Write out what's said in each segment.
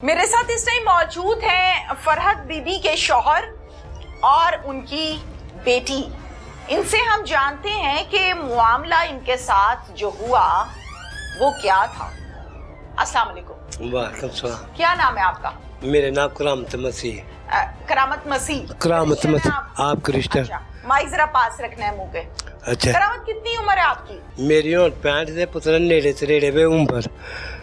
मेरे साथ इस टाइम मौजूद हैं फरहत बीबी के शौहर और उनकी बेटी। इनसे हम जानते हैं कि मामला इनके साथ जो हुआ वो क्या था। अस्सलाम वालेकुम। वालेकुम सलाम। क्या नाम है आपका? मेरा नाम करामत मसीह। करामत मसीह। करामत मसीह आप क्रिश्चियन? अच्छा, माइक जरा पास रखना है मुंह के। अच्छा। करामत कितनी उम्र है आपकी? मेरी हुण 65 दे पुत्र नेड़े तरेड़े वे उम्र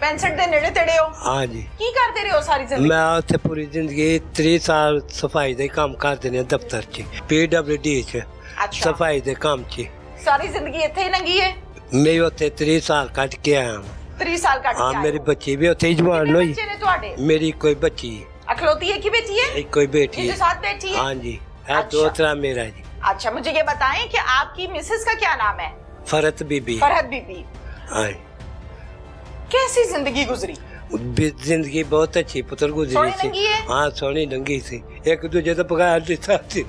65 दे नेड़े तेड़े हो? हाँ जी। की करते रहे हो सारी जिंदगी? मैं उत्थे पूरी जिंदगी 30 साल सफाई दे काम करदे ने दफ्तर च PWD च। अच्छा। सफाई दे काम च सारी जिंदगी इत्थे ही लंघी है? मैं उत्थे 30 साल कट के आया हूं। 30 साल कट के हाँ आए मेरी हो। बच्ची भी उत्थे ही जवान कितने होई। बच्चे ने तुहाडे? मेरी कोई बच्ची अखलौती एक ही बेटी है? एक कोई बेटी ये जो है। साथ बैठी है? हाँ जी है। अच्छा। दो तरह मेरा जी। अच्छा, मुझे ये बताएं कि आपकी मिसेस का क्या नाम है? फरहत बीबी। फरहत बीबी। हाँ कैसी जिंदगी गुजरी? जिंदगी बहुत अच्छी पुत्र गुजरी सोहनी सी। लंघी है? हाँ सोहनी लंघी सी। एक दूजे तो बगैर नहीं साथी एक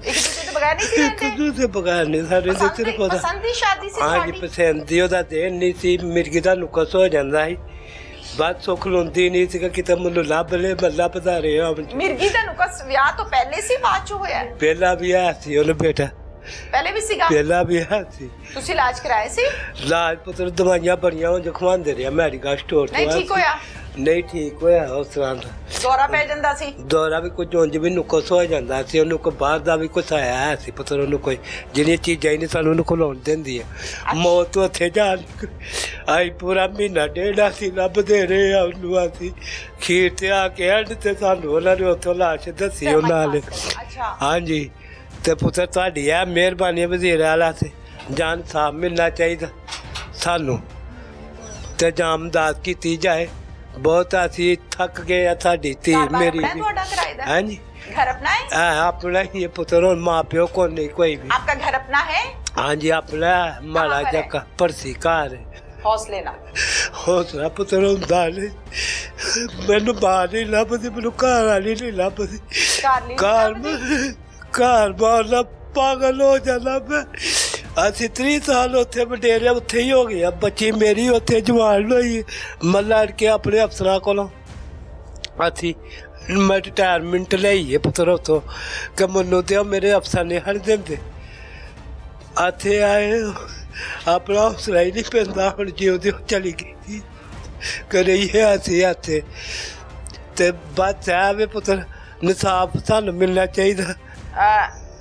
दूसरे से बगैर नहीं थी एक रहते? दूसरे बगैर नहीं सारे पसंद तेरे थी- को पसंद थी शादी से हाँ जी ਤੁਹਾਡੀ? पसंद ही ਉਹਦਾ ਦੇਣ ਨਹੀਂ ਸੀ ਮਿਰਗੀ ਦਾ ਨੁਕਸ ਹੋ ਜਾਂਦਾ ਸੀ ਬਾਤ ਸੁੱਖ ਲੁੰਦੀ ਨਹੀਂ ਸੀ ਕਿ ਕਿਤੇ ਮੈਨੂੰ ਲੱਭ ਲੈ ਮੱਲਾ ਪਤਾ ਰਿਹਾ मिर्गी ਦਾ ਨੁਕਸ ਵਿਆਹ ਤੋਂ ਪਹਿਲੇ ਸੀ ਬਾਅਦ ਚ ਹੋਇਆ ਹੈ? ਪਹਿਲਾਂ ਵੀ ਆਇਆ ਸੀ ਉਹਨੇ ਬੇਟਾ ਪਹਿਲੇ ਵੀ ਸੀਗਾ? ਪਹਿਲਾਂ ਵੀ ਆਇਆ ਸੀ ਤੁਸੀਂ ਇਲਾਜ ਕਰਾਏ ਸੀ? ਲਾਜ ਪੁੱਤਰ ਦਵਾਈਆਂ ਬੜੀਆਂ ਉਹ ਖਵਾਉਂਦੇ ਰਿਹਾ ਮੈਡੀਕਲ ਸਟੋਰ ਨਹੀਂ ਠੀਕ ਹੋਇਆ? ਨਹੀਂ ਠੀਕ ਹੋਇਆ ਉਸ ਤਰ੍ਹਾਂ ਦਾ ਦੌਰਾ ਪੈ ਜਾਂਦਾ ਸੀ? ਦੌਰਾ ਵੀ ਕੁਝ ਉਂਝ ਵੀ ਨੁਕਸ ਹੋ ਜਾਂਦਾ ਸੀ ਉਹਨੂੰ ਕੋਈ ਬਾਹਰ ਦਾ ਵੀ ਕੁਛ ਆਇਆ ਸੀ ਪੁੱਤਰ ਉਹਨੂੰ ਕੋਈ ਜਿਹੜੀਆਂ ਚੀਜ਼ਾਂ ਹੀ ਨਹੀਂ ਸਾਨੂੰ ਉਹਨੂੰ ਖਿਲਾਉਣ ਦਿੰਦੀ ਹੈ ਮੌਤ ਤੋਂ ਉੱਥੇ ਜਾ ਆਈ ਪੂਰਾ ਮਹੀਨਾ ਡੇਢ ਅਸੀਂ ਲੱਭਦੇ ਰਹੇ ਆ ਉਹਨੂੰ ਅਸੀਂ ਖੀਰ ਤੇ ਆ ਕੇ ਐਂਡ ਤੇ ਸਾਨੂੰ ਉਹਨਾਂ ਨੇ ਉੱਥੋਂ ਲਾਸ਼ ਦੱਸੀ ਉਹਨਾਂ ਨੇ ਅੱਛਾ। ਹਾਂਜੀ ਤੇ ਪੁੱਤਰ ਤੁਹਾਡੀ ਆ ਮਿਹਰਬਾਨੀ ਵਜ਼ੀਰ ਆਲਾ ਤੇ ਜਾਨ ਸਾਫ ਮਿਲਣਾ ਚਾਹੀਦਾ ਸਾਨੂੰ ਤੇ ਜਾਮਦਾਦ ਕੀਤੀ ਜਾਏ ਬਹੁਤ ਅਸੀਂ ਥੱਕ ਗਏ ਆ ਸਾਡੀ ਧੀ ਘਰ-ਬਾਰ ਮੇਰੀ ਆਪਣਾ ਹੈ ਵੀ ਤੁਹਾਡਾ ਕਿਰਾਏ ਦਾ? ਹਾਂਜੀ घर अपना है? अपना ही है पुत्र और माँ प्यो को नहीं कोई भी। आपका घर अपना है? हाँ जी अपना महाराजा का परसी कार है। हौसले ना। हौसला पुत्र हुंदा नहीं मैनू बाहर नहीं लभदी मैनू घर वाली नहीं लभदी घर बार पागल हो जाना मैं ਅਸੀਂ 30 ਸਾਲ ਉੱਥੇ ਵਡੇਰੇ ਉੱਥੇ ਹੀ ਹੋ ਗਿਆ ਬੱਚੀ ਮੇਰੀ ਉੱਥੇ ਜਵਾਨ ਹੋਈ ਮੱਲਾ ਕੇ ਆਪਣੇ ਅਫਸਰਾਂ ਕੋਲੋਂ ਅਸੀਂ ਮੈਂ ਰਿਟਾਇਰਮੈਂਟ ਲਈ ਹੈ ਪੁੱਤਰ ਉੱਥੋਂ ਕਿ ਮੈਨੂੰ ਤੇ ਮੇਰੇ ਅਫਸਰ ਨੇ ਹਰ ਦਿੰਦੇ ਇੱਥੇ ਆਏ ਆਪਣਾ ਹੌਸਲਾ ਹੀ ਨਹੀਂ ਪੈਂਦਾ ਹੁਣ ਜਿਉਂ ਚਲੀ ਗਈ ਕਰੀਏ ਅਸੀਂ ਇੱਥੇ ਤੇ ਬਾਤ ਆਵੇ ਪੁੱਤਰ ਨਿਸਾਬ ਸਾਨੂੰ ਮਿਲਣਾ ਚਾਹੀਦਾ।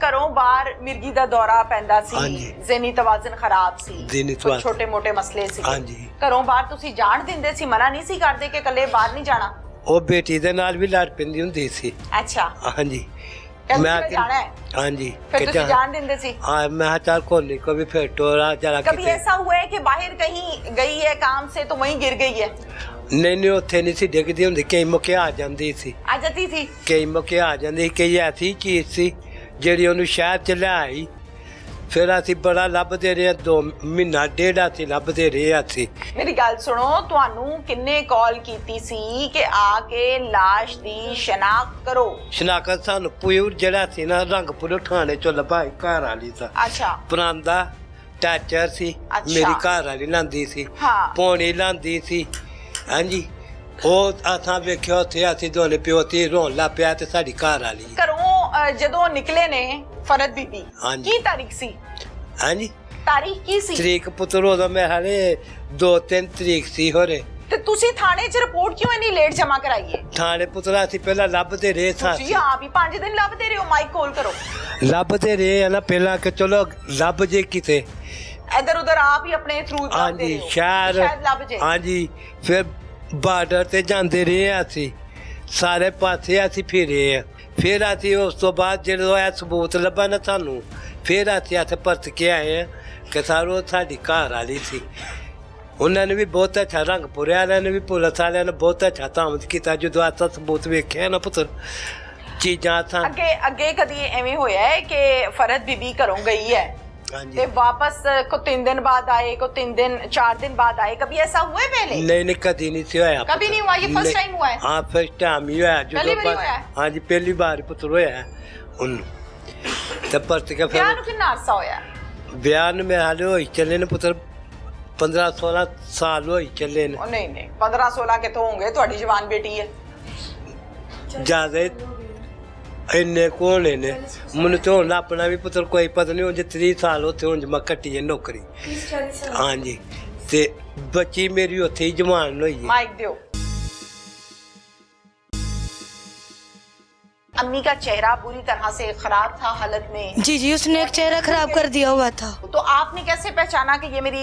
ਘਰੋਂ ਬਾਹਰ ਮਿਰਗੀ ਦਾ ਦੌਰਾ ਪੈਂਦਾ ਸੀ, ਹਾਂਜੀ। ਜ਼ਹਿਨੀ ਤਵਾਜ਼ਨ ਖਰਾਬ ਸੀ, ਜ਼ਹਿਨੀ ਕੁਝ ਤਵਾਜ਼ਨ। ਛੋਟੇ-ਮੋਟੇ ਮਸਲੇ ਸੀ। ਹਾਂਜੀ। ਘਰੋਂ ਬਾਹਰ ਤੁਸੀਂ ਜਾਣ ਦਿੰਦੇ ਸੀ, ਮਨਾ ਨਹੀਂ ਸੀ ਕਰਦੇ ਕਿ ਇਕੱਲੇ ਬਾਹਰ ਨਹੀਂ ਜਾਣਾ? ਉਹ ਬੇਟੀ ਦੇ ਨਾਲ ਵੀ ਲੜ ਪੈਂਦੀ ਹੁੰਦੀ ਸੀ। ਅੱਛਾ। ਹਾਂਜੀ ਮੈਂ ਜਾਣਾ है? ਹਾਂਜੀ फिर ਤੁਸੀਂ जान देंगे सी? हाँ मैं चल कोनी को भी फिर टोरा चला कभी ऐसा हुआ है कि बाहर कहीं गई है काम से तो वहीं गिर गई है? नहीं उत्थे नहीं सी डिगदी हुंदी कई मौके आ जाती सी आ जाती थी? कई मौके आ जाती कई ऐसी चीज सी ਜਿਹੜੀ ਉਹਨੂੰ ਸ਼ਹਿਰ ਚ ਲਿਆਈ ਫਿਰ ਅਸੀਂ ਬੜਾ ਲੱਭਦੇ ਰਹੇ 2 ਮਹੀਨਾ ਡੇਢ ਅਸੀਂ ਲੱਭਦੇ ਰਹੇ ਅਸੀਂ। ਮੇਰੀ ਗੱਲ ਸੁਣੋ, ਤੁਹਾਨੂੰ ਕਿੰਨੇ ਕਾਲ ਕੀਤੀ ਸੀ ਕਿ ਆ ਕੇ ਲਾਸ਼ ਦੀ ਸ਼ਨਾਖਤ ਕਰੋ? ਸ਼ਨਾਖਤ ਸਾਨੂੰ ਪੁਰ ਜਿਹੜਾ ਸੀ ਨਾ ਰੰਗਪੁਰ ਥਾਣੇ ਚੋਂ ਲੱਭਾ ਘਰ ਵਾਲੀ ਦਾ। ਅੱਛਾ। ਪਰਾਂਦਾ ਟੈਚਰ ਸੀ ਮੇਰੀ ਘਰ ਵਾਲੀ ਲਾਂਦੀ ਸੀ ਪੌਣੀ ਲਾਂਦੀ ਸੀ। ਹਾਂਜੀ ਉਹ ਅਸਾਂ ਵੇਖਿਆ ਉੱਥੇ ਅਸੀਂ ਦੋਨੇ ਪਿਓ ਤੇ ਰੋਣ ਲੱਗ ਪਿਆ ਤੇ ਸਾਡੀ ਘਰ ਵਾਲੀ ਘਰੋਂ ਜਦੋਂ ਨਿਕਲੇ ਨੇ ਫਰਹਤ ਬੀਬੀ ਕੀ ਤਾਰੀਖ ਸੀ? ਹਾਂਜੀ ਤਾਰੀਖ ਕੀ ਸੀ? ਤਰੀਕ ਪੁੱਤਰ ਉਹਦਾ ਮੈਂ ਹਾਲੇ 2-3 ਤਰੀਕ ਸੀ ਹੋਰੇ। ਤੇ ਤੁਸੀਂ ਥਾਣੇ 'ਚ ਰਿਪੋਰਟ ਕਿਉਂ ਇੰਨੀ ਲੇਟ ਜਮਾ ਕਰਾਈਏ? ਥਾਣੇ ਪੁੱਤਰਾ ਅਸੀਂ ਪਹਿਲਾਂ ਲੱਭਦੇ ਰਹੇ ਸਾਂ। ਤੁਸੀਂ ਆਪ ਹੀ 5 ਦਿਨ ਲੱਭਦੇ ਰਹੇ ਹੋ? ਮਾਈਕ ਕੋਲ ਕਰੋ। ਲੱਭਦੇ ਰਹੇ ਆ ਨਾ ਪਹਿਲਾਂ ਕਿ ਚਲੋ ਲੱਭ ਜੇ ਕਿਤੇ ਇਧਰ ਉਧਰ ਆਪ ਹੀ ਆਪਣੇ ਥਰੂ ਲੱਭਦੇ ਰਹੇ ਹੋ ਸ਼ਾਇਦ ਲੱਭ ਜੇ। ਹਾਂਜੀ ਫਿਰ ਬਾਰਡਰ ਤੇ ਜਾਂਦੇ ਰਹੇ ਅਸੀਂ ਸਾਰੇ ਪਾਸੇ ਅਸੀਂ ਫਿਰੇ ਆ ਫਿਰ ਅਸੀਂ ਉਸ ਤੋਂ ਬਾਅਦ ਜਦੋਂ ਇਹ ਸਬੂਤ ਲੱਭਾ ਨਾ ਸਾਨੂੰ ਫਿਰ ਅਸੀਂ ਇੱਥੇ ਪਰਤ ਕੇ ਆਏ ਆ ਕਿ ਸਾਰੋ ਸਾਡੀ ਘਰ ਵਾਲੀ ਸੀ। ਉਹਨਾਂ ਨੇ ਵੀ ਬਹੁਤ ਅੱਛਾ ਰੰਗਪੁਰੇ ਵਾਲਿਆਂ ਨੇ ਵੀ ਪੁਲਿਸ ਵਾਲਿਆਂ ਨੇ ਬਹੁਤ ਅੱਛਾ ਤਾਮਦ ਕੀਤਾ ਜਦੋਂ ਆਹ ਸਬੂਤ ਵੇਖਿਆ ਨਾ ਪੁੱਤਰ ਚੀਜ਼ਾਂ ਤਾਂ ਅੱਗੇ ਕਦੀ ਐਵੇਂ ਹੋਇਆ ਹੈ ਕਿ ਫਰਹਤ ਬੀਬੀ ਘਰੋਂ ਗਈ ਹੈ ਤੇ ਵਾਪਸ ਕੋ 3 दिन बाद आए को 3 दिन 4 दिन बाद आए? कभी ऐसा हुआ है पहले? नहीं कभी नहीं से होया। कभी नहीं हुआ? ये फर्स्ट टाइम हुआ है? हाँ फर्स्ट टाइम ही होया पहली बार होया है? हाँ जी पहली बार पुत्र होया उन्नू ते परत के फिर ब्याह नूं किन्ना अरसा होया? ब्याह नूं मेरे हाले होई चले ने पुत्र 15-16 ਸਾਲ ਹੋਈ ਚੱਲੇ ਨੇ। नहीं नहीं 15-16 के तो होंगे, थोड़ी जवान बेटी है। ਜ਼ਿਆਦਾ ਇੰਨੇ ਕੋਲੇ ਨੇ ਮੈਨੂੰ ਤੇ ਹੁਣ ਆਪਣਾ ਵੀ ਪੁੱਤਰ ਕੋਈ ਪਤਾ ਨਹੀਂ, ਹੁਣ 30 ਸਾਲ ਉੱਥੇ ਹੁਣ ਮੈਂ ਕੱਟੀ ਹੈ ਨੌਕਰੀ। ਹਾਂਜੀ ਤੇ ਬੱਚੀ ਮੇਰੀ ਉੱਥੇ ਹੀ ਜਵਾਨ ਹੋਈ ਹੈ। माइक दो। अम्मी का चेहरा पूरी तरह से खराब था हालत में। जी जी, उसने एक चेहरा खराब कर दिया हुआ था। तो आपने कैसे पहचाना कि ये मेरी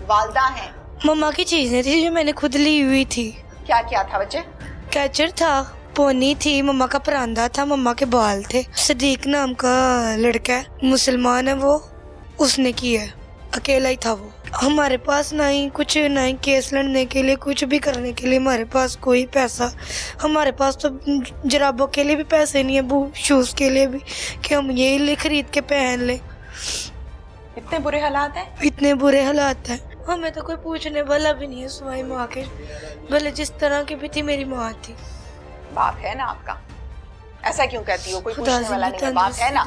वालदा हैं? मम्मा की चीजें थी जो मैंने खुद ली हुई थी। क्या क्या था बच्चे? कैचर था, पोनी थी, मम्मा का परांदा था, मम्मा के बाल थे। सदीक नाम का लड़का है, मुसलमान है वो, उसने की है, अकेला ही था वो। हमारे पास ना ही कुछ, ना ही केस लड़ने के लिए, कुछ भी करने के लिए हमारे पास कोई पैसा, हमारे पास तो जराबों के लिए भी पैसे नहीं है, शूज के लिए भी, कि हम यही खरीद के पहन लें। इतने बुरे हालात हैं? इतने बुरे हालात हैं, हमें तो कोई पूछने वाला भी नहीं है सिवाय माँ के। भले जिस तरह की भी थी मेरी माँ थी। बाप है ना आपका, ऐसा क्यों कहती हो? कोई खुदा पूछने वाला नहीं है, से बाप है ना,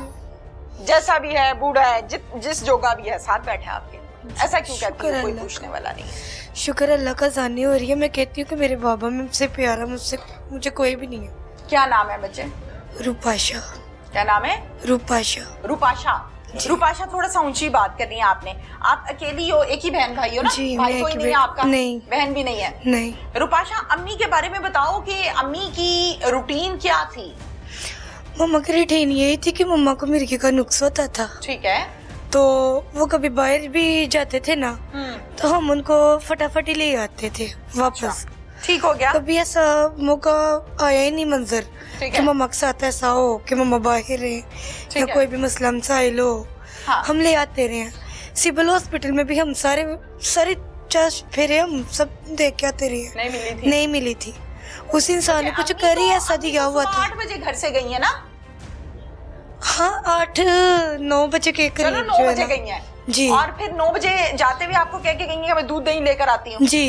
जैसा भी है, बूढ़ा है, जिस जोगा भी है, साथ बैठा है आपके, ऐसा क्यों कहती हो? कोई पूछने वाला नहीं है। शुक्र अल्लाह का जानी हो रही है। मैं कहती हूँ कि मेरे बाबा मुझसे प्यारा, मुझे कोई भी नहीं है। क्या नाम है बच्चे? रूपाशा। क्या नाम है? रूपाशा। रूपाशा। रूपाशा, थोड़ा सा ऊंची बात करनी है आपने। आप अकेली हो, एक ही बहन भाई हो ना? जी, भाई कोई नहीं है आपका? नहीं। बहन भी नहीं है? नहीं। रूपाशा, अम्मी के बारे में बताओ कि अम्मी की रूटीन क्या थी? मम्मा की रूटीन यही थी कि मम्मा को मिर्गी का नुक्स होता था। ठीक है। तो वो कभी बाहर भी जाते थे ना, तो हम उनको फटाफट ही ले आते थे वापस। अच्छा, ठीक हो गया। कभी ऐसा मौका आया ही नहीं मंजर कि मम्मा के साथ ऐसा हो कि मम्मा बाहर है या कोई भी मसला मसाइल हो। हाँ। हम ले आते रहे हैं। सिविल हॉस्पिटल में भी हम सारे चार फेरे हम सब देख के आते रहे। नहीं मिली थी? नहीं मिली थी। उस इंसान ने कुछ कर ही ऐसा दिया हुआ था। 8 बजे घर से गई है ना? हाँ, 8-9 बजे के करीब। चलो 9 बजे गई है जी। और फिर 9 बजे जाते हुए आपको कह के गई है कि मैं दूध दही लेकर आती हूँ? जी।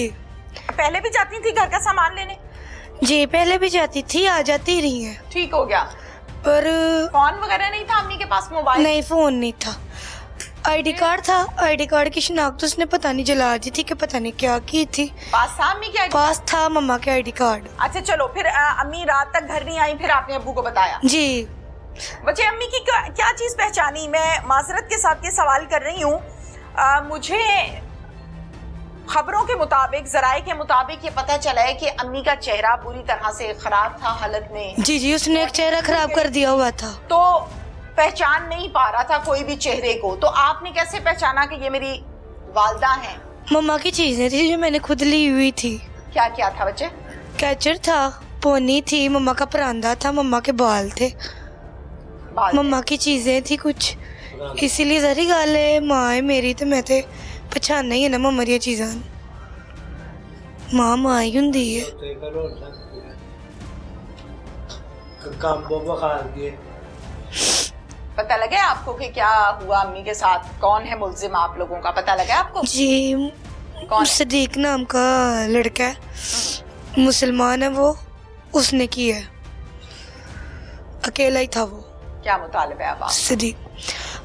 पहले भी जाती थी घर का सामान लेने? जी, पहले भी जाती थी, आ जाती रही है। ठीक हो गया। पर फोन वगैरह नहीं था अम्मी के पास? मोबाइल नहीं, फोन नहीं था। आईडी कार्ड था, आईडी कार्ड की शिनाख्त उसने पता नहीं जला दी थी कि पता नहीं क्या की थी। पास था अम्मी के? पास था मम्मा के आईडी कार्ड। अच्छा चलो, फिर अम्मी रात तक घर नहीं आई, फिर आपने अब्बू को बताया? जी। बच्चे, अम्मी की क्या चीज पहचानी? मैं माजरत के साथ ये सवाल कर रही हूँ। मुझे खबरों के मुताबिक, जराए के मुताबिक ये पता चला है कि अम्मी का चेहरा पूरी तरह से खराब था हालत में। जी जी, उसने एक चेहरा खराब कर दिया हुआ था। तो पहचान नहीं पा रहा था कोई भी चेहरे को। तो आपने कैसे पहचाना कि ये मेरी वालदा हैं? मम्मा की चीजें थी जो मैंने खुद ली हुई थी। क्या क्या था बच्चे? कैचर था, पोनी थी, मम्मा का परांदा था, मम्मा के बाल थे, मम्मा की चीजें थी कुछ। इसीलिए सारी गल है, मां है मेरी तो मैं ते पछानना ही है ना मम्मा दी चीज़ां। मां ही हुंदी है। पता लगा आपको कि क्या हुआ अम्मी के साथ? कौन है मुल्जिम आप लोगों का, पता लगा आपको? जी, कौन? सदीक नाम का लड़का है, मुसलमान है वो, उसने की है, अकेला ही था वो। क्या मुतालिब है अब आप? सदीक,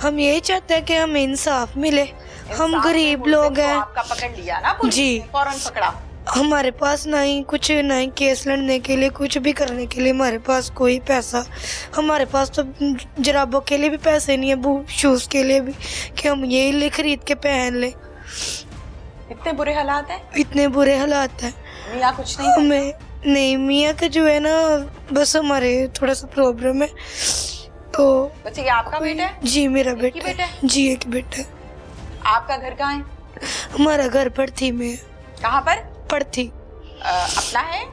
हम यही चाहते हैं कि हमें इंसाफ मिले। हम गरीब लोग हैं। आपका पकड़ लिया ना पुलिस जी, ने, फौरन पकड़ा। हमारे पास ना ही कुछ, ना ही केस लड़ने के लिए, कुछ भी करने के लिए हमारे पास कोई पैसा, हमारे पास तो जराबों के लिए भी पैसे नहीं है, शूज के लिए भी, कि हम यही खरीद के पहन लें। इतने बुरे हालात हैं? इतने बुरे हालात हैं। मियाँ कुछ नहीं? हमें नहीं, मियाँ का जो है ना, बस हमारे थोड़ा सा प्रॉब्लम है। तो बच्चे, ये आपका बेटा है? जी, मेरा बेटा बेटा है। जी, एक बेटा है। आपका घर कहाँ है? हमारा घर पड़थी में। कहाँ पर? पड़थी। अपना है?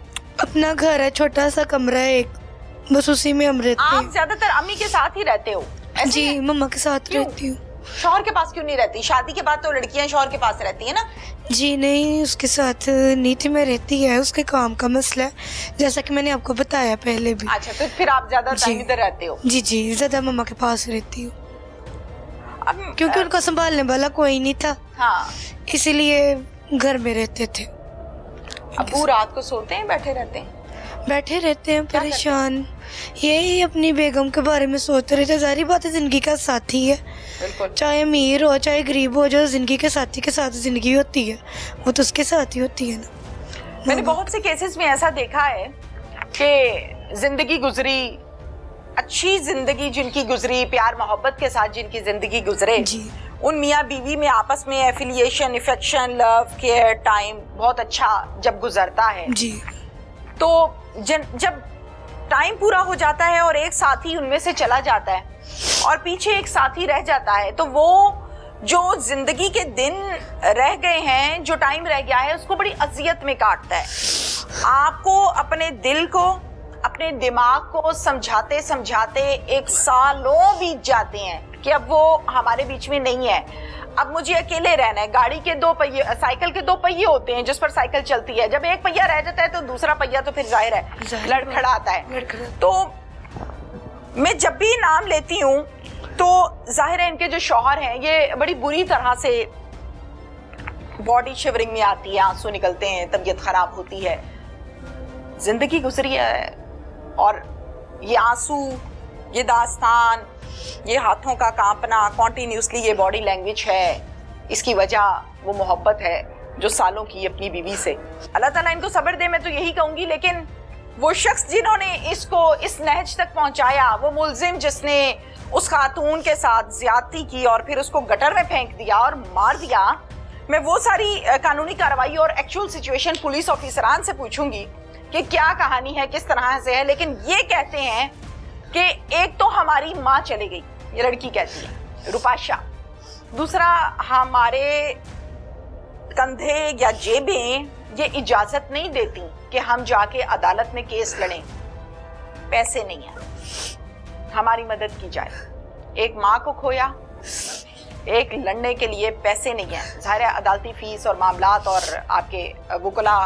अपना घर है, छोटा सा कमरा है एक, बस उसी में हम रहते हैं। आप ज्यादातर अम्मी के साथ ही रहते हो? जी, मम्मा के साथ रहती हूँ। शौहर के पास क्यों नहीं रहती? शादी के बाद तो लड़कियां शौहर के पास रहती है ना? जी नहीं, उसके साथ नीति में रहती है, उसके काम का मसला है, जैसा कि मैंने आपको बताया पहले भी। अच्छा, तो फिर आप ज्यादा टाइम इधर रहते हो? जी जी, ज्यादा मम्मा के पास रहती हूँ, क्योंकि उनको संभालने वाला कोई नहीं था। हाँ, इसीलिए घर में रहते थे। अब्बू रात को सोते हैं, बैठे रहते हैं? बैठे रहते हैं परेशान, यही अपनी बेगम के बारे में सोचते रहते हैं। ज़ाहिर बात है ज़िंदगी का साथी है, बिल्कुल। चाहे अमीर हो चाहे गरीब हो, जो ज़िंदगी के साथी के साथ ज़िंदगी होती है वो तो उसके साथ ही होती है ना। मैंने बहुत से केसेस में ऐसा देखा है कि जिंदगी गुजरी, अच्छी जिंदगी जिनकी गुजरी, प्यार मोहब्बत के साथ जिनकी जिंदगी गुजरे, जी। उन मियाँ बीवी में आपस में एफिलिएशन, इफेक्शन, लव, केयर, टाइम बहुत अच्छा जब गुजरता है, जी। तो जब टाइम पूरा हो जाता है और एक साथी उनमें से चला जाता है और पीछे एक साथी रह जाता है, तो वो जो जिंदगी के दिन रह गए हैं, जो टाइम रह गया है, उसको बड़ी अजियत में काटता है। आपको अपने दिल को, अपने दिमाग को समझाते समझाते एक सालों बीत जाते हैं कि अब वो हमारे बीच में नहीं है, अब मुझे अकेले रहना है। गाड़ी के दो पहिए, साइकिल के दो पहिए होते हैं जिस पर साइकिल चलती है, जब एक पहिया रह जाता है तो दूसरा पहिया तो फिर जाहिर है लड़खड़ाता है। तो मैं जब भी नाम लेती हूँ तो जाहिर है इनके जो शौहर हैं ये बड़ी बुरी तरह से बॉडी शिवरिंग में आती है, आंसू निकलते हैं, तबीयत खराब होती है। जिंदगी गुजरी है और ये आंसू, ये दास्तान, ये हाथों का कांपना, कॉन्टिन्यूसली ये बॉडी लैंग्वेज है, इसकी वजह वो मोहब्बत है जो सालों की अपनी बीवी से। अल्लाह ताला इनको सब्र दे, मैं तो यही कहूंगी। लेकिन वो शख्स जिन्होंने इसको इस नहज तक पहुंचाया, वो मुलजिम जिसने उस खातून के साथ ज्यादती की और फिर उसको गटर में फेंक दिया और मार दिया, मैं वो सारी कानूनी कार्रवाई और एक्चुअल सिचुएशन पुलिस ऑफिसरान से पूछूंगी कि क्या कहानी है, किस तरह से है। लेकिन ये कहते हैं कि एक तो हमारी माँ चली गई, ये लड़की कहती है रुपाशा, दूसरा हमारे कंधे या जेबें ये इजाजत नहीं देती कि हम जाके अदालत में केस लड़ें, पैसे नहीं है, हमारी मदद की जाए। एक माँ को खोया, एक लड़ने के लिए पैसे नहीं है, ज़ाहिर है अदालती फीस और मामलात और आपके वकला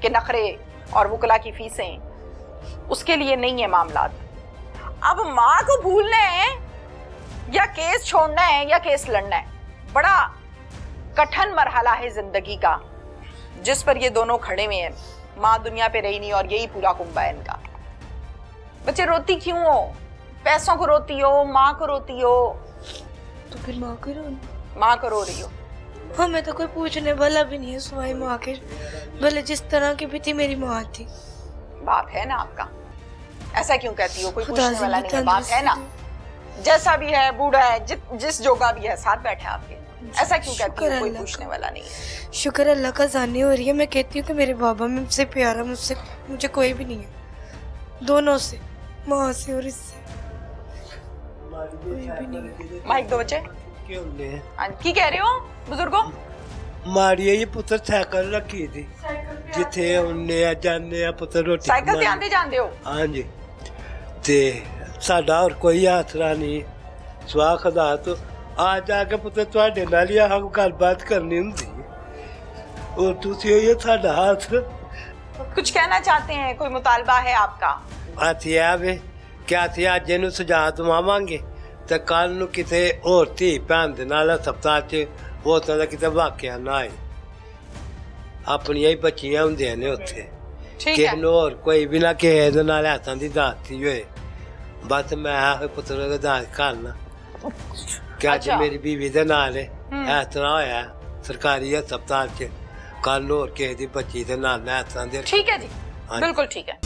के नखरे और वकला की फीसें, उसके लिए नहीं है मामलात। अब माँ को भूलना है या केस छोड़ना है या केस लड़ना है, बड़ा कठिन मरहला है जिंदगी का जिस पर ये दोनों खड़े हुए हैं। माँ दुनिया पे रही नहीं और यही पूरा कुंबा है इनका। बच्चे रोती क्यों हो? पैसों को रोती हो, माँ को रोती हो, तो फिर माँ को रो, माँ को रो रही हो। हमें तो कोई पूछने वाला भी नहीं है सिवाय माँ के, भले जिस तरह की भी थी मेरी माँ थी। बाप है ना आपका, ऐसा क्यों कहती हो? कोई खुदा पूछने वाला नहीं है, जिंदगी बाप है ना, जैसा भी है, बूढ़ा है, जिस जोगा भी है, साथ बैठा आपके, ऐसा क्यों कहती हो? कोई पूछने वाला नहीं है। शुक्र अल्लाह का जाने हो रही है। मैं कहती हूँ कि मेरे बाबा मुझसे प्यारा, मुझे कोई भी नहीं है, दोनों से, माँ से और इससे कोई भी नहीं है। माइक दो बच्चे, की कह रहे हो बुजुर्गो? मारिए ये पुत्र साइकिल रखी थी जिथे उन्ने जाने पुत्र रोटी साइकिल ते आंदे जांदे हो? हाँ जी, ते साडा और कोई आसरा नहीं, सुहा खुदा तो आ जाके पुत्र तुहाडे नाल ही हम गलबात करनी हुंदी और तुसी ये साडा हाथ। कुछ कहना चाहते हैं, कोई मुतालबा है आपका? हाथी आवे क्या थी अज इनू सजा दवावांगे ते कल नू किते होर धी भैन दे नाल हस्पताल च वो तरह का किते वाकया ना आए। अपनियां ही बच्चियां हुंदियां ने उत्थे, किसे नू होर कोई भी ना किसे दे नाल हत्थां दी दाती होए। बस मैं पुत्र दा दात करना कि अज मेरी बीवी दे नाल इस तरह होया सरकारी हस्पताल च, कल होर किसे दी बच्ची दे नाल हत्थां दे। ठीक है जी, बिल्कुल ठीक है।